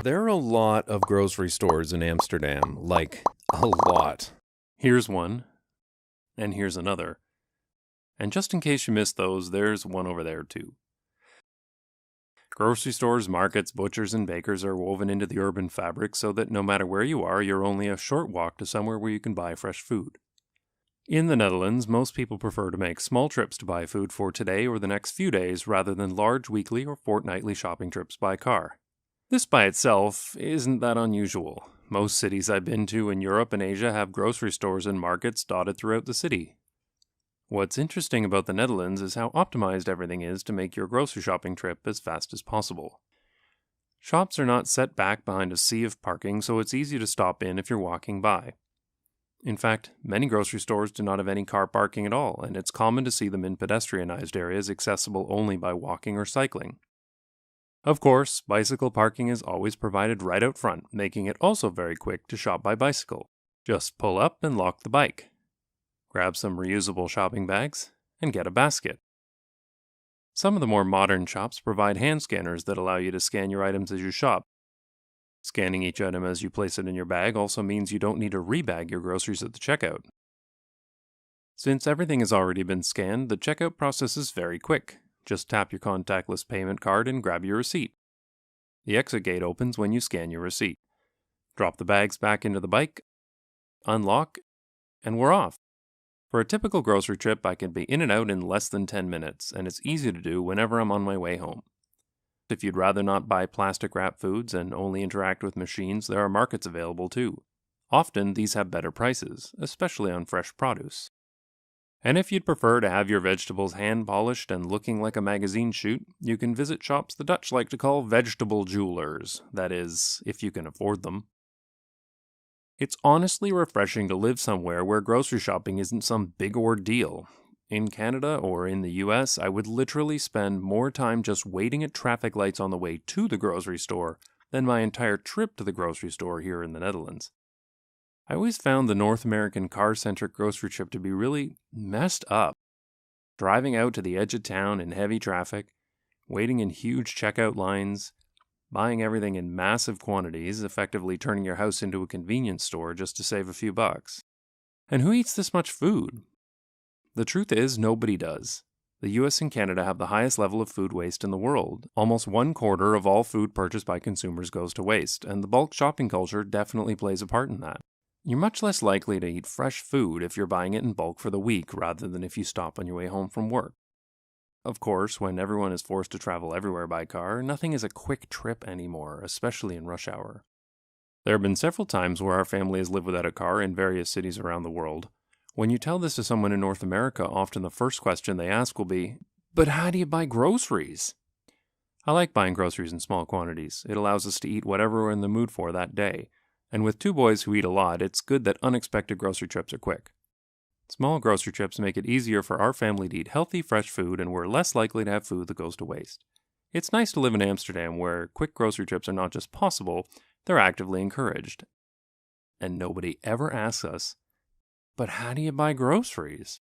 There are a lot of grocery stores in Amsterdam, like a lot. Here's one, and here's another. And just in case you missed those, there's one over there too. Grocery stores, markets, butchers, and bakers are woven into the urban fabric so that no matter where you are, you're only a short walk to somewhere where you can buy fresh food. In the Netherlands, most people prefer to make small trips to buy food for today or the next few days rather than large weekly or fortnightly shopping trips by car. This by itself isn't that unusual. Most cities I've been to in Europe and Asia have grocery stores and markets dotted throughout the city. What's interesting about the Netherlands is how optimized everything is to make your grocery shopping trip as fast as possible. Shops are not set back behind a sea of parking, so it's easy to stop in if you're walking by. In fact, many grocery stores do not have any car parking at all, and it's common to see them in pedestrianized areas accessible only by walking or cycling. Of course, bicycle parking is always provided right out front, making it also very quick to shop by bicycle. Just pull up and lock the bike. Grab some reusable shopping bags, and get a basket. Some of the more modern shops provide hand scanners that allow you to scan your items as you shop. Scanning each item as you place it in your bag also means you don't need to rebag your groceries at the checkout. Since everything has already been scanned, the checkout process is very quick. Just tap your contactless payment card and grab your receipt. The exit gate opens when you scan your receipt. Drop the bags back into the bike, unlock, and we're off. For a typical grocery trip, I can be in and out in less than 10 minutes, and it's easy to do whenever I'm on my way home. If you'd rather not buy plastic-wrapped foods and only interact with machines, there are markets available too. Often, these have better prices, especially on fresh produce. And if you'd prefer to have your vegetables hand-polished and looking like a magazine shoot, you can visit shops the Dutch like to call vegetable jewelers, that is, if you can afford them. It's honestly refreshing to live somewhere where grocery shopping isn't some big ordeal. In Canada or in the US, I would literally spend more time just waiting at traffic lights on the way to the grocery store than my entire trip to the grocery store here in the Netherlands. I always found the North American car-centric grocery trip to be really messed up. Driving out to the edge of town in heavy traffic, waiting in huge checkout lines, buying everything in massive quantities, effectively turning your house into a convenience store just to save a few bucks. And who eats this much food? The truth is, nobody does. The US and Canada have the highest level of food waste in the world. Almost 1/4 of all food purchased by consumers goes to waste, and the bulk shopping culture definitely plays a part in that. You're much less likely to eat fresh food if you're buying it in bulk for the week rather than if you stop on your way home from work. Of course, when everyone is forced to travel everywhere by car, nothing is a quick trip anymore, especially in rush hour. There have been several times where our family has lived without a car in various cities around the world. When you tell this to someone in North America, often the first question they ask will be, "But how do you buy groceries?" I like buying groceries in small quantities. It allows us to eat whatever we're in the mood for that day. And with two boys who eat a lot, it's good that unexpected grocery trips are quick. Small grocery trips make it easier for our family to eat healthy, fresh food, and we're less likely to have food that goes to waste. It's nice to live in Amsterdam where quick grocery trips are not just possible, they're actively encouraged. And nobody ever asks us, "But how do you buy groceries?"